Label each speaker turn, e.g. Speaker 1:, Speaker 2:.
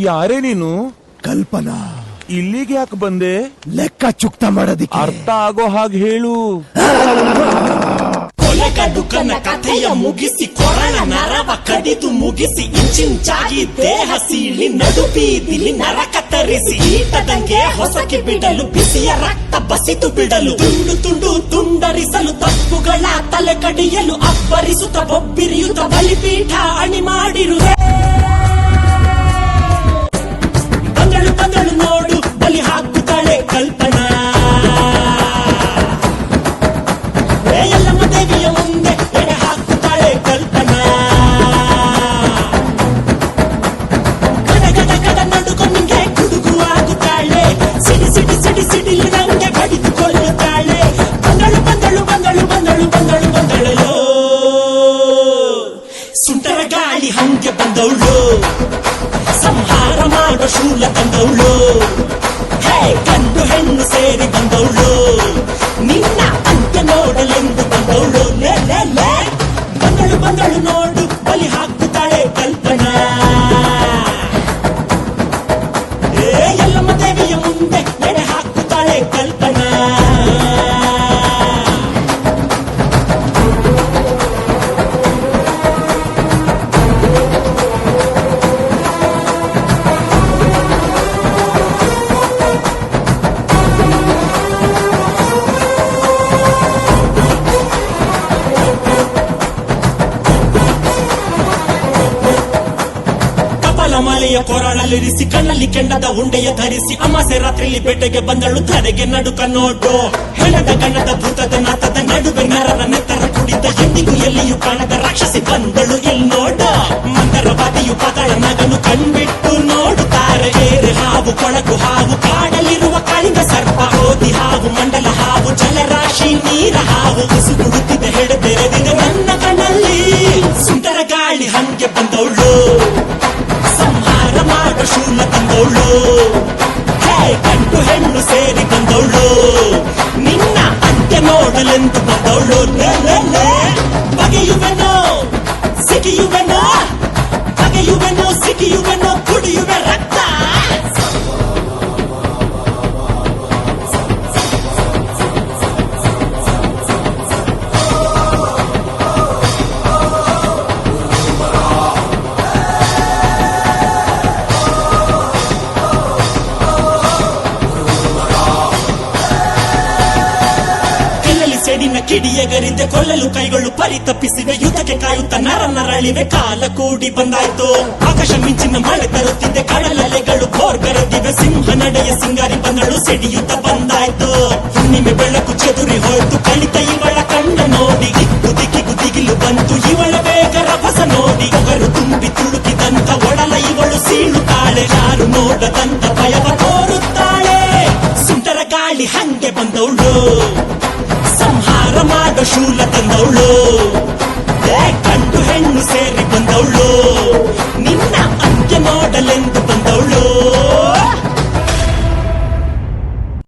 Speaker 1: ಯಾರೇ ನೀನು?
Speaker 2: ಕಲ್ಪನಾ.
Speaker 1: ಇಲ್ಲಿಗೆ ಯಾಕೆ ಬಂದೆ?
Speaker 2: ಲೆಕ್ಕ ಚುಕ್ತ ಮಾಡೋದಿಕ್ಕೆ.
Speaker 1: ಅರ್ಥ ಆಗೋ ಹಾಗೆ ಹೇಳು.
Speaker 3: ಕೊಲೆಗಡುಕನ ಕಥೆಯ ಮುಗಿಸಿ ಕೊರಳ ನರವ ಕಡಿದು ಮುಗಿಸಿ ಇಂಚಿಂಚಾಗಿ ದೇಹ ಸೀಳಿ ನಡುಬೀದಿಲಿ ನರ ಕತ್ತರಿಸಿ ಈಟದಂಗೆ ಹೊಸಕಿ ಬಿಡಲು ಬಿಸಿಯ ರಕ್ತ ಬಸಿತು ಬಿಡಲು ತುಂಡು ತುಂಡು ತುಂಡರಿಸಲು ತಪ್ಪುಗಳ ತಲೆ ಕಡಿಯಲು ಅಬ್ಬರಿಸುತ್ತ ಬೊಬ್ಬಿರಿಯುತ್ತ ಬಲಿಪೀಠ ಅಣಿ ಮಾಡಿರುವೆ. ಬಂದಳು ಬಂದಳು ನೋಡು ಬಲಿ ಹಾಕುತ್ತಾಳೆ ಕಲ್ಪನಾ. ಎಲ್ಲಮ್ಮ ದೇವಿಯ ಮುಂದೆ ಎಡೆ ಹಾಕುತ್ತಾಳೆ ಕಲ್ಪನಾ. ಗಡ ಗಡ ಗಡ ನಡುಕೊನಿಗೆ ಗುಡುಗು ಆಗುತ್ತಾಳೆ. ಸಿಡಿ ಸಿಡಿ ಸಿಡಿ ಸಿಡಿಲು ನಂಗೆ ಬಡಿದುಕೊಳ್ಳುತ್ತಾಳೆ. ಬಂದಳು ಬಂದಳು ಬಂದಳು ಬಂದಳು ಬಂದಳು ಬಂದಳಲು ಸುಂಟರ ಗಾಳಿ ಹಂಗೆ ಬಂದವಳು. ಸಂಹಾರ ಮಾಡೋ ಶೂಲ ತಂದವಳು. ಹೇ ಗಂಡು ಹೆಣ್ಣು ಸೇರಿ ಬಂದವಳು. ನಿನ್ನ ಅಂತ್ಯ ನೋಡಲೆಂದು ಬಂದವಳು. ಲೇ ಲೇ ಲೇ ಬಂದಳು ಬಂದಳು ನೋಡು ಬಲಿ ಹಾಕುತ್ತಾಳೆ ಕಲ್ಪನಾ. ಎಲ್ಲಮ್ಮ ದೇವಿಯ ಮುಂದೆ ಎಡೆ ಹಾಕುತ್ತಾಳೆ ಕಲ್ಪನಾ. ಮಲೆಯ ಕೊರಳಲ್ಲಿರಿಸಿ ಕಣ್ಣಲ್ಲಿ ಕೆಂಡದ ಉಂಡೆಯ ಧರಿಸಿ ಅಮಾಸೆ ರಾತ್ರಿಯಲ್ಲಿ ಬೇಟೆಗೆ ಬಂದಳು. ತಡೆಗೆ ನಡುಕ ನೋಡು ಹೆಣದ ಗಣದ ಭೂತದ ನಾತದ ನಡುವೆ ನರರ ನೆತ್ತರ ಕುಡಿದ ಎಂದಿಗೂ ಎಲ್ಲಿಯೂ ಕಾಣದ ರಾಕ್ಷಸಿ ಬಂದಳು ಇಲ್ಲಿ ನೋಡು. ಮಂದರವಾದಿಯು ಪಾತಾಳ ಮಗನು ಕಣ್ಬಿಟ್ಟು ನೋಡುತ್ತಾರೆ. ಏರೆ ಹಾವು ಕೊಳಕು ಹಾವು ಕಾಡಲಿರುವ ಕಾಳಿಂಗ ಸರ್ಪ ಓದಿ ಹಾವು ಮಂಡಲ ಹಾವು ಜಲರಾಶಿ ನೀರ ಹಾವು ಉಸುಗುಡುತ್ತಿದೆ ಹೆಡೆ ಬೆರೆದಿದೆ ನನ್ನ ಕಣ್ಣಲ್ಲಿ. ಸುಂದರ ಗಾಳಿ ಹಂಗೆ ಬಂದವಳು. ಸಂಹಾರ ಮಾಡೋ ಶೂಲ ತಂದವಳು. ಹೇ ಗಂಡು ಹೆಣ್ಣು ಸೇರಿ ಬಂದವಳು. ನಿನ್ನ ಅಂತ್ಯ ನೋಡಲೆಂದು ಬಂದವಳು. ಬಗೆಯುವೆನೋ ಸಿಗಿಯುವೆನೋ ಬಗೆಯುವೆನೋ ಸಿಗಿಯುವೆನೋ ಕುಡಿಯುವೆ ರಕ್ತ. ಸೇಡಿನ ಕಿಡಿಯಗರಿದೆ ಕೊಲ್ಲಲು ಕೈಗಳು ಪರಿತಪ್ಪಿಸಿವೆ. ಯುದ್ಧಕ್ಕೆ ಕಾಯುತ್ತ ನರ ನರಳಿವೆ. ಕಾಲ ಕೂಡಿ ಬಂದಾಯ್ತು. ಆಕಾಶ ಮಿಂಚಿನ ಮಳೆ ತರುತ್ತಿದೆ. ಕಡಲಲೆಗಳು ಬೋರ್ಗರೆದಿವೆ. ಸಿಂಹ ನಡೆಯ ಸಿಂಗಾರಿ ಬಂದಳು. ಸಿಡಿಯುತ್ತ ಬಂದಾಯ್ತು. ಹುಣ್ಣಿಮೆ ಬೆಳಕು ಚದುರಿ ಹೋಯ್ತು. ಕಳಿತ ಇವಳ ಕಣ್ಣ ನೋಡಿ ದಿಕ್ಕು ದಿಕ್ಕಿಗೂ ದಿಗಿಲು ಬಂತು. ಇವಳ ಬೇಗ ರಭಸ ನೋಡಿ ಒಗರು ತುಂಬಿ ತುಳುಕಿದಂತ ಒಡಲ ಇವಳು ಸೀಳುತ್ತಾಳೆ. ಯಾರು ನೋಡದಂತ ಭಯವ ತೋರುತ್ತಾಳೆ. ಸುಂಟರ ಗಾಳಿ ಹಂಗೆ ಬಂದವಳು. ಸಂಹಾರ ಮಾಡೋ ಶೂಲ ತಂದವಳು. ಗಂಡು ಹೆಣ್ಣು ಸೇರಿ ಬಂದವಳು. ನಿನ್ನ ಅಂತ್ಯ ನೋಡಲೆಂದು